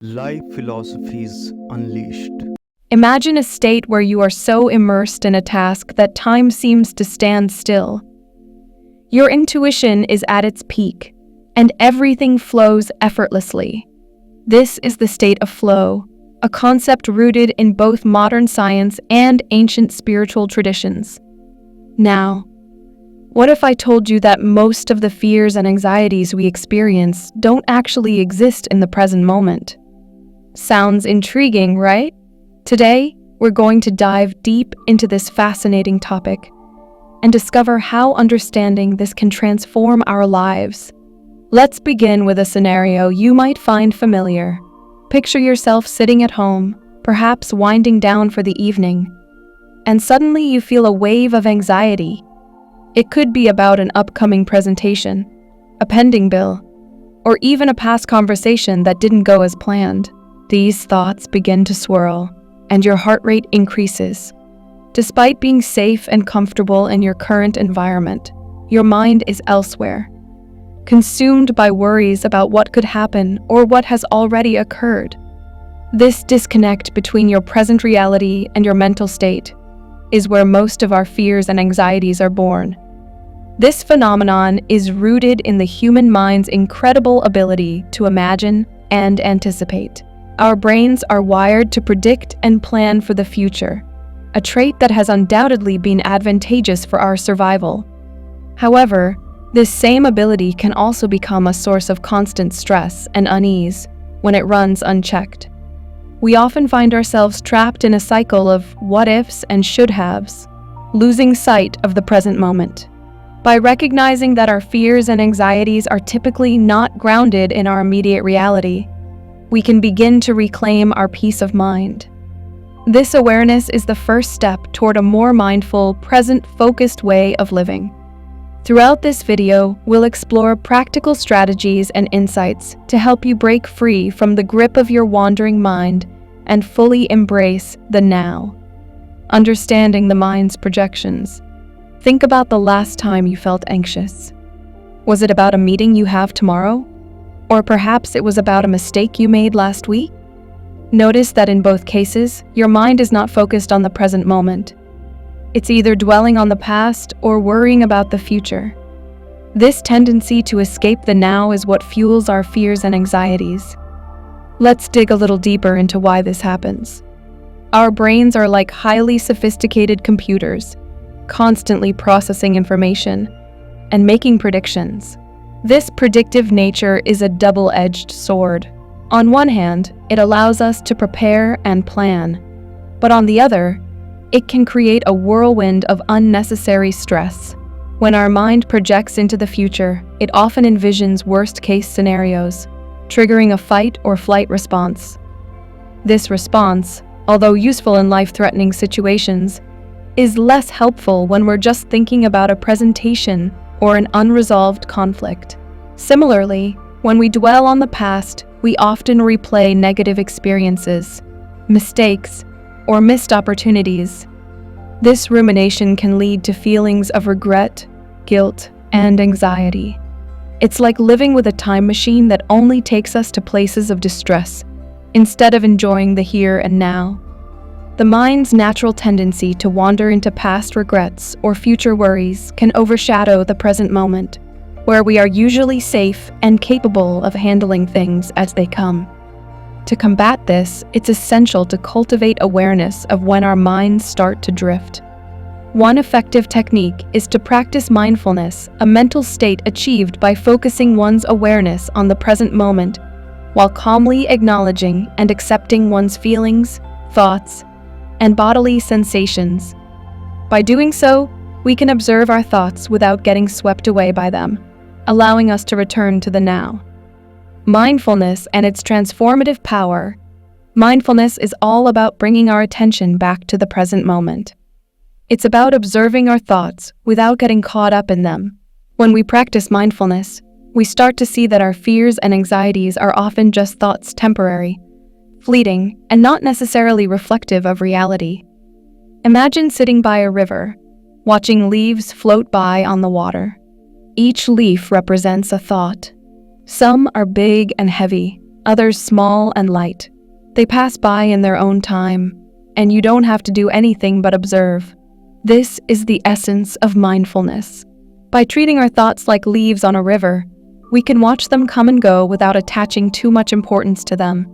Life Philosophies Unleashed. Imagine a state where you are so immersed in a task that time seems to stand still. Your intuition is at its peak, and everything flows effortlessly. This is the state of flow, a concept rooted in both modern science and ancient spiritual traditions. Now, what if I told you that most of the fears and anxieties we experience don't actually exist in the present moment? Sounds intriguing, right? Today, we're going to dive deep into this fascinating topic and discover how understanding this can transform our lives. Let's begin with a scenario you might find familiar. Picture yourself sitting at home, perhaps winding down for the evening, and suddenly you feel a wave of anxiety. It could be about an upcoming presentation, a pending bill, or even a past conversation that didn't go as planned. These thoughts begin to swirl, and your heart rate increases. Despite being safe and comfortable in your current environment, your mind is elsewhere, consumed by worries about what could happen or what has already occurred. This disconnect between your present reality and your mental state is where most of our fears and anxieties are born. This phenomenon is rooted in the human mind's incredible ability to imagine and anticipate. Our brains are wired to predict and plan for the future, a trait that has undoubtedly been advantageous for our survival. However, this same ability can also become a source of constant stress and unease when it runs unchecked. We often find ourselves trapped in a cycle of what-ifs and should-haves, losing sight of the present moment. By recognizing that our fears and anxieties are typically not grounded in our immediate reality, we can begin to reclaim our peace of mind. This awareness is the first step toward a more mindful, present-focused way of living. Throughout this video, we'll explore practical strategies and insights to help you break free from the grip of your wandering mind and fully embrace the now. Understanding the mind's projections. Think about the last time you felt anxious. Was it about a meeting you have tomorrow? Or perhaps it was about a mistake you made last week? Notice that in both cases, your mind is not focused on the present moment. It's either dwelling on the past or worrying about the future. This tendency to escape the now is what fuels our fears and anxieties. Let's dig a little deeper into why this happens. Our brains are like highly sophisticated computers, constantly processing information and making predictions. This predictive nature is a double-edged sword. On one hand, it allows us to prepare and plan, but on the other, it can create a whirlwind of unnecessary stress. When our mind projects into the future, it often envisions worst-case scenarios, triggering a fight or flight response. This response, although useful in life-threatening situations, is less helpful when we're just thinking about a presentation or an unresolved conflict. Similarly, when we dwell on the past, we often replay negative experiences, mistakes, or missed opportunities. This rumination can lead to feelings of regret, guilt, and anxiety. It's like living with a time machine that only takes us to places of distress, instead of enjoying the here and now. The mind's natural tendency to wander into past regrets or future worries can overshadow the present moment, where we are usually safe and capable of handling things as they come. To combat this, it's essential to cultivate awareness of when our minds start to drift. One effective technique is to practice mindfulness, a mental state achieved by focusing one's awareness on the present moment, while calmly acknowledging and accepting one's feelings, thoughts, and bodily sensations. By doing so, we can observe our thoughts without getting swept away by them, allowing us to return to the now. Mindfulness and its transformative power. Mindfulness is all about bringing our attention back to the present moment. It's about observing our thoughts without getting caught up in them. When we practice mindfulness, we start to see that our fears and anxieties are often just thoughts, temporary, fleeting, and not necessarily reflective of reality. Imagine sitting by a river, watching leaves float by on the water. Each leaf represents a thought. Some are big and heavy, others small and light. They pass by in their own time, and you don't have to do anything but observe. This is the essence of mindfulness. By treating our thoughts like leaves on a river, we can watch them come and go without attaching too much importance to them.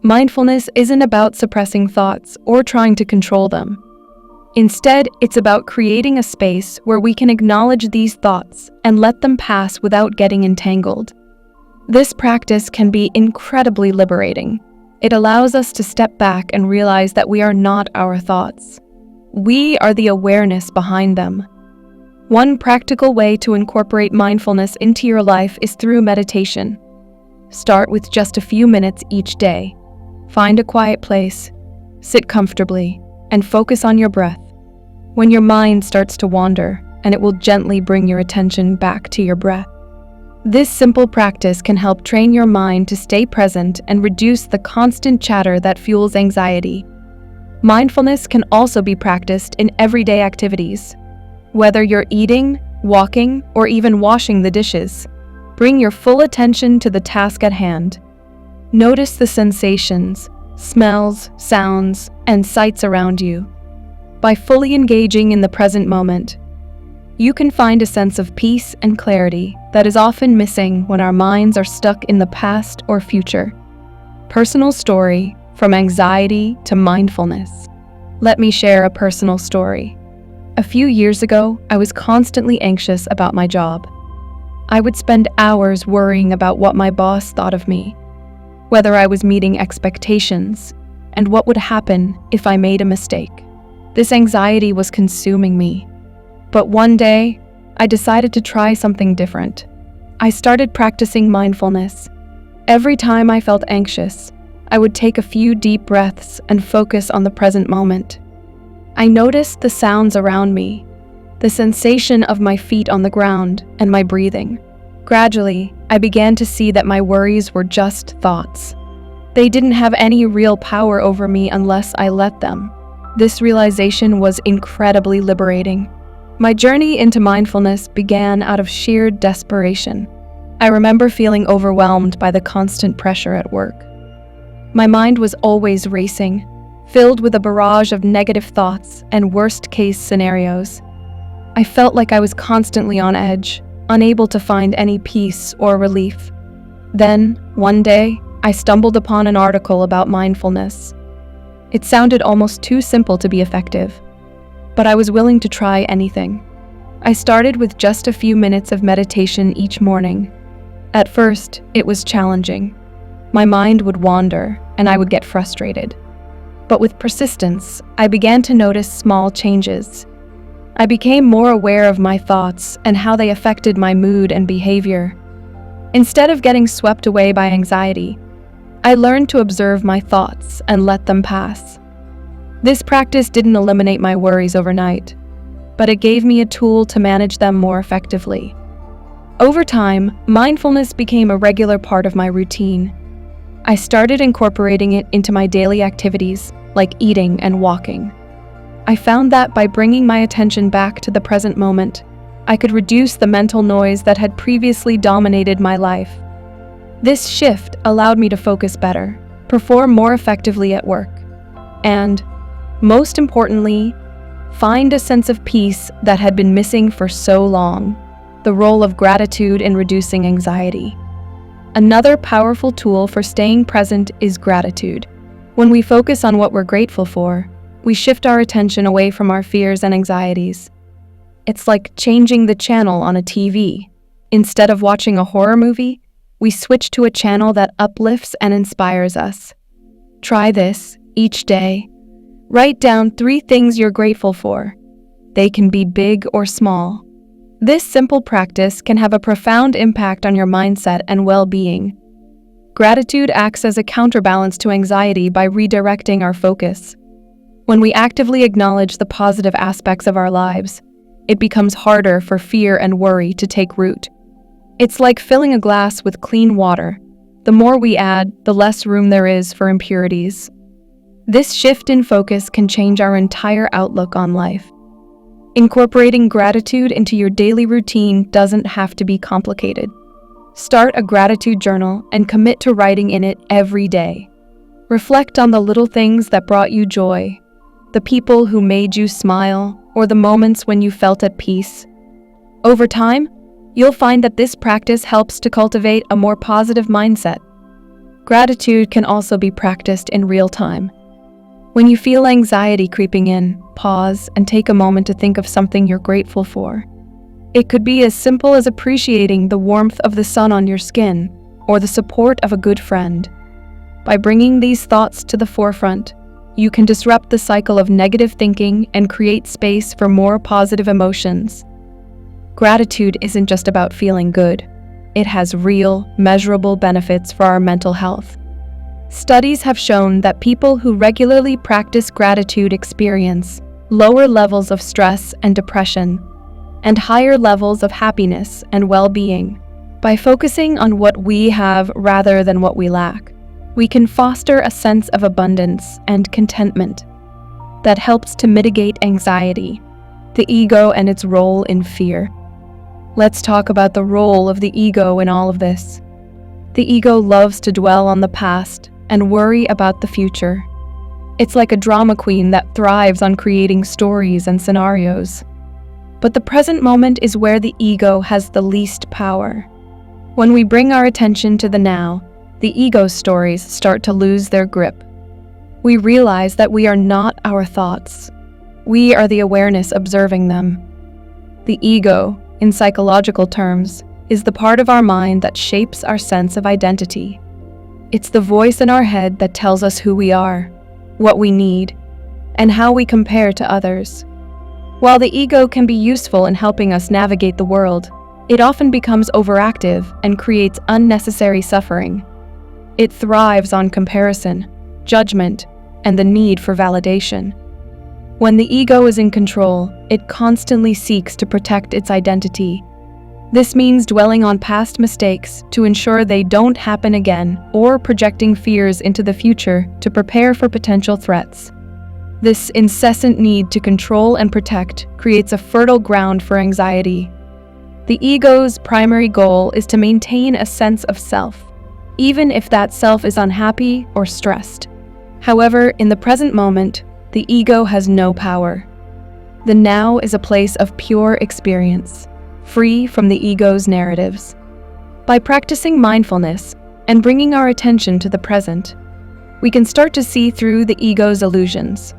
Mindfulness isn't about suppressing thoughts or trying to control them. Instead, it's about creating a space where we can acknowledge these thoughts and let them pass without getting entangled. This practice can be incredibly liberating. It allows us to step back and realize that we are not our thoughts. We are the awareness behind them. One practical way to incorporate mindfulness into your life is through meditation. Start with just a few minutes each day. Find a quiet place, sit comfortably, and focus on your breath. When your mind starts to wander, and it will gently bring your attention back to your breath. This simple practice can help train your mind to stay present and reduce the constant chatter that fuels anxiety. Mindfulness can also be practiced in everyday activities. Whether you're eating, walking, or even washing the dishes, bring your full attention to the task at hand. Notice the sensations, smells, sounds, and sights around you. By fully engaging in the present moment, you can find a sense of peace and clarity that is often missing when our minds are stuck in the past or future. Personal story, from anxiety to mindfulness. Let me share a personal story. A few years ago, I was constantly anxious about my job. I would spend hours worrying about what my boss thought of me, whether I was meeting expectations, and what would happen if I made a mistake. This anxiety was consuming me. But one day, I decided to try something different. I started practicing mindfulness. Every time I felt anxious, I would take a few deep breaths and focus on the present moment. I noticed the sounds around me, the sensation of my feet on the ground, and my breathing. Gradually, I began to see that my worries were just thoughts. They didn't have any real power over me unless I let them. This realization was incredibly liberating. My journey into mindfulness began out of sheer desperation. I remember feeling overwhelmed by the constant pressure at work. My mind was always racing, filled with a barrage of negative thoughts and worst-case scenarios. I felt like I was constantly on edge, unable to find any peace or relief. Then, one day, I stumbled upon an article about mindfulness. It sounded almost too simple to be effective, but I was willing to try anything. I started with just a few minutes of meditation each morning. At first, it was challenging. My mind would wander, and I would get frustrated. But with persistence, I began to notice small changes. I became more aware of my thoughts and how they affected my mood and behavior. Instead of getting swept away by anxiety, I learned to observe my thoughts and let them pass. This practice didn't eliminate my worries overnight, but it gave me a tool to manage them more effectively. Over time, mindfulness became a regular part of my routine. I started incorporating it into my daily activities, like eating and walking. I found that by bringing my attention back to the present moment, I could reduce the mental noise that had previously dominated my life. This shift allowed me to focus better, perform more effectively at work, and, most importantly, find a sense of peace that had been missing for so long. The role of gratitude in reducing anxiety. Another powerful tool for staying present is gratitude. When we focus on what we're grateful for, we shift our attention away from our fears and anxieties. It's like changing the channel on a TV. Instead of watching a horror movie, we switch to a channel that uplifts and inspires us. Try this each day. Write down 3 things you're grateful for. They can be big or small. This simple practice can have a profound impact on your mindset and well-being. Gratitude acts as a counterbalance to anxiety by redirecting our focus. When we actively acknowledge the positive aspects of our lives, it becomes harder for fear and worry to take root. It's like filling a glass with clean water. The more we add, the less room there is for impurities. This shift in focus can change our entire outlook on life. Incorporating gratitude into your daily routine doesn't have to be complicated. Start a gratitude journal and commit to writing in it every day. Reflect on the little things that brought you joy, the people who made you smile, or the moments when you felt at peace. Over time, you'll find that this practice helps to cultivate a more positive mindset. Gratitude can also be practiced in real time. When you feel anxiety creeping in, pause and take a moment to think of something you're grateful for. It could be as simple as appreciating the warmth of the sun on your skin or the support of a good friend. By bringing these thoughts to the forefront, you can disrupt the cycle of negative thinking and create space for more positive emotions. Gratitude isn't just about feeling good. It has real, measurable benefits for our mental health. Studies have shown that people who regularly practice gratitude experience lower levels of stress and depression, and higher levels of happiness and well-being. By focusing on what we have rather than what we lack, we can foster a sense of abundance and contentment that helps to mitigate anxiety, the ego, and its role in fear. Let's talk about the role of the ego in all of this. The ego loves to dwell on the past and worry about the future. It's like a drama queen that thrives on creating stories and scenarios. But the present moment is where the ego has the least power. When we bring our attention to the now, the ego's stories start to lose their grip. We realize that we are not our thoughts. We are the awareness observing them. The ego, in psychological terms, is the part of our mind that shapes our sense of identity. It's the voice in our head that tells us who we are, what we need, and how we compare to others. While the ego can be useful in helping us navigate the world, it often becomes overactive and creates unnecessary suffering. It thrives on comparison, judgment, and the need for validation. When the ego is in control, it constantly seeks to protect its identity. This means dwelling on past mistakes to ensure they don't happen again, or projecting fears into the future to prepare for potential threats. This incessant need to control and protect creates a fertile ground for anxiety. The ego's primary goal is to maintain a sense of self, even if that self is unhappy or stressed. However, in the present moment, the ego has no power. The now is a place of pure experience, free from the ego's narratives. By practicing mindfulness and bringing our attention to the present, we can start to see through the ego's illusions.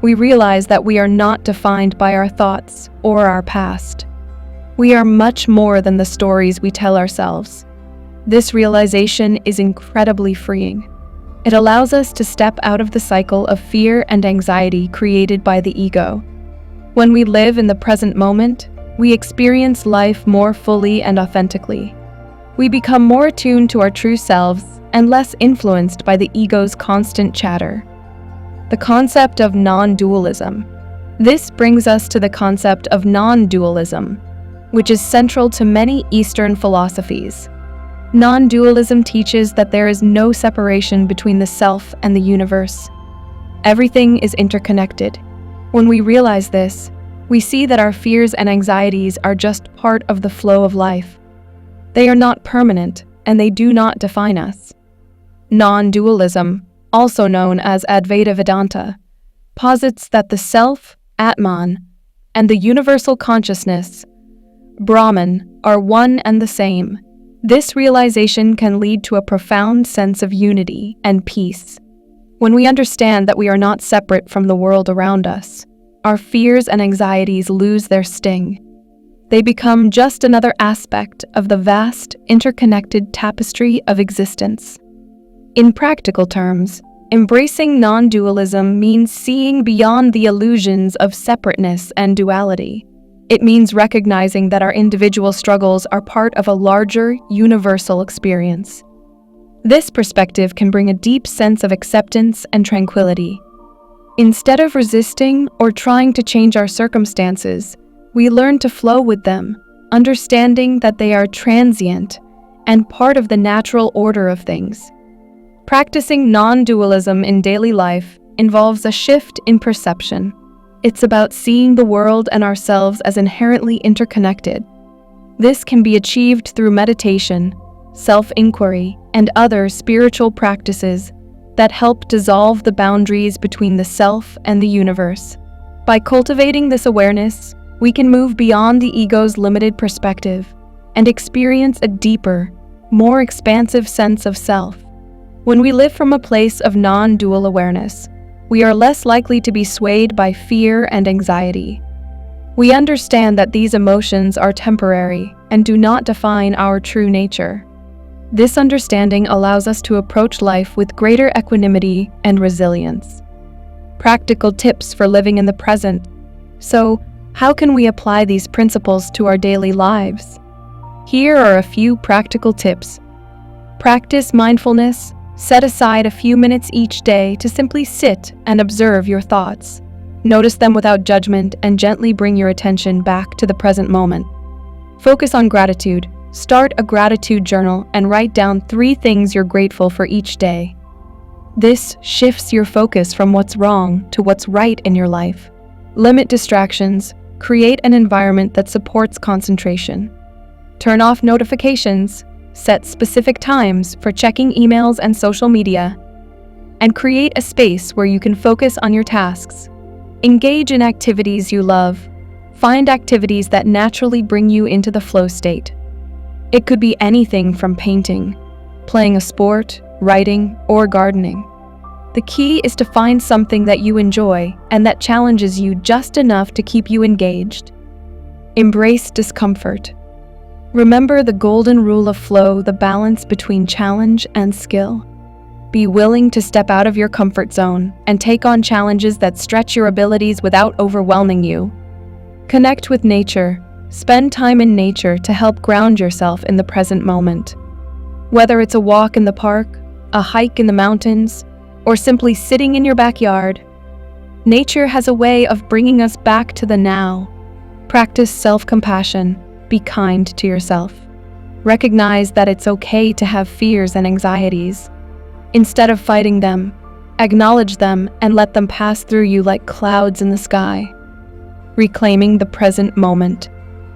We realize that we are not defined by our thoughts or our past. We are much more than the stories we tell ourselves. This realization is incredibly freeing. It allows us to step out of the cycle of fear and anxiety created by the ego. When we live in the present moment, we experience life more fully and authentically. We become more attuned to our true selves and less influenced by the ego's constant chatter. The concept of non-dualism. This brings us to the concept of non-dualism, which is central to many Eastern philosophies. Non-dualism teaches that there is no separation between the self and the universe. Everything is interconnected. When we realize this, we see that our fears and anxieties are just part of the flow of life. They are not permanent, and they do not define us. Non-dualism, also known as Advaita Vedanta, posits that the self, Atman, and the universal consciousness, Brahman, are one and the same. This realization can lead to a profound sense of unity and peace. When we understand that we are not separate from the world around us, our fears and anxieties lose their sting. They become just another aspect of the vast, interconnected tapestry of existence. In practical terms, embracing non-dualism means seeing beyond the illusions of separateness and duality. It means recognizing that our individual struggles are part of a larger, universal experience. This perspective can bring a deep sense of acceptance and tranquility. Instead of resisting or trying to change our circumstances, we learn to flow with them, understanding that they are transient and part of the natural order of things. Practicing non-dualism in daily life involves a shift in perception. It's about seeing the world and ourselves as inherently interconnected. This can be achieved through meditation, self-inquiry, and other spiritual practices that help dissolve the boundaries between the self and the universe. By cultivating this awareness, we can move beyond the ego's limited perspective and experience a deeper, more expansive sense of self. When we live from a place of non-dual awareness, we are less likely to be swayed by fear and anxiety. We understand that these emotions are temporary and do not define our true nature. This understanding allows us to approach life with greater equanimity and resilience. Practical tips for living in the present. So, how can we apply these principles to our daily lives? Here are a few practical tips. Practice mindfulness. Set aside a few minutes each day to simply sit and observe your thoughts. Notice them without judgment and gently bring your attention back to the present moment. Focus on gratitude. Start a gratitude journal and write down 3 things you're grateful for each day. This shifts your focus from what's wrong to what's right in your life. Limit distractions. Create an environment that supports concentration. Turn off notifications. Set specific times for checking emails and social media. And create a space where you can focus on your tasks. Engage in activities you love. Find activities that naturally bring you into the flow state. It could be anything from painting, playing a sport, writing, or gardening. The key is to find something that you enjoy and that challenges you just enough to keep you engaged. Embrace discomfort. Remember the golden rule of flow, the balance between challenge and skill. Be willing to step out of your comfort zone and take on challenges that stretch your abilities without overwhelming you. Connect with nature. Spend time in nature to help ground yourself in the present moment. Whether it's a walk in the park, a hike in the mountains, or simply sitting in your backyard, nature has a way of bringing us back to the now. Practice self-compassion. Be kind to yourself. Recognize that it's okay to have fears and anxieties. Instead of fighting them, acknowledge them and let them pass through you like clouds in the sky. Reclaiming the present moment.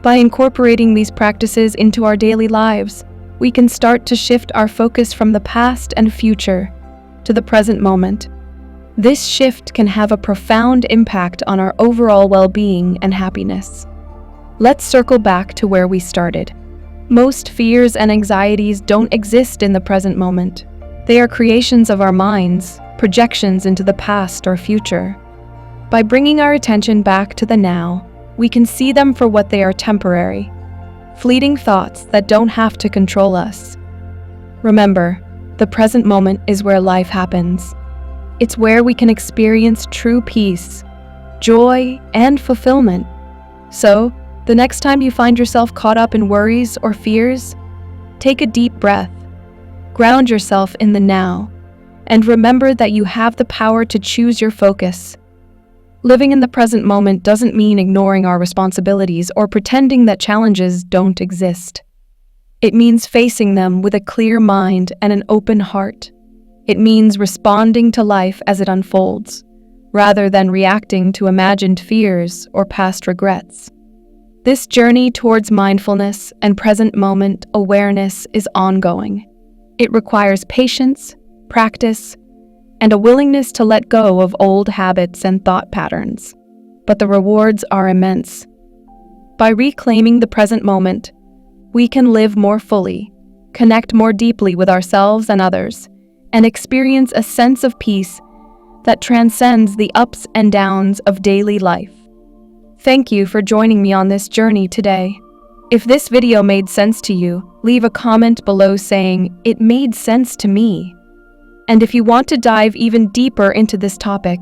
By incorporating these practices into our daily lives, we can start to shift our focus from the past and future to the present moment. This shift can have a profound impact on our overall well-being and happiness. Let's circle back to where we started. Most fears and anxieties don't exist in the present moment. They are creations of our minds, projections into the past or future. By bringing our attention back to the now, we can see them for what they are: temporary, fleeting thoughts that don't have to control us. Remember, the present moment is where life happens. It's where we can experience true peace, joy, and fulfillment. So, the next time you find yourself caught up in worries or fears, take a deep breath, ground yourself in the now, and remember that you have the power to choose your focus. Living in the present moment doesn't mean ignoring our responsibilities or pretending that challenges don't exist. It means facing them with a clear mind and an open heart. It means responding to life as it unfolds, rather than reacting to imagined fears or past regrets. This journey towards mindfulness and present moment awareness is ongoing. It requires patience, practice, and a willingness to let go of old habits and thought patterns. But the rewards are immense. By reclaiming the present moment, we can live more fully, connect more deeply with ourselves and others, and experience a sense of peace that transcends the ups and downs of daily life. Thank you for joining me on this journey today. If this video made sense to you, leave a comment below saying, "It made sense to me." And if you want to dive even deeper into this topic,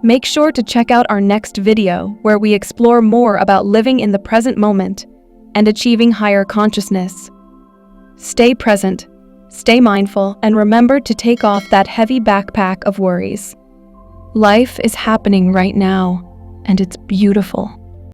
make sure to check out our next video where we explore more about living in the present moment and achieving higher consciousness. Stay present, stay mindful, and remember to take off that heavy backpack of worries. Life is happening right now, and it's beautiful.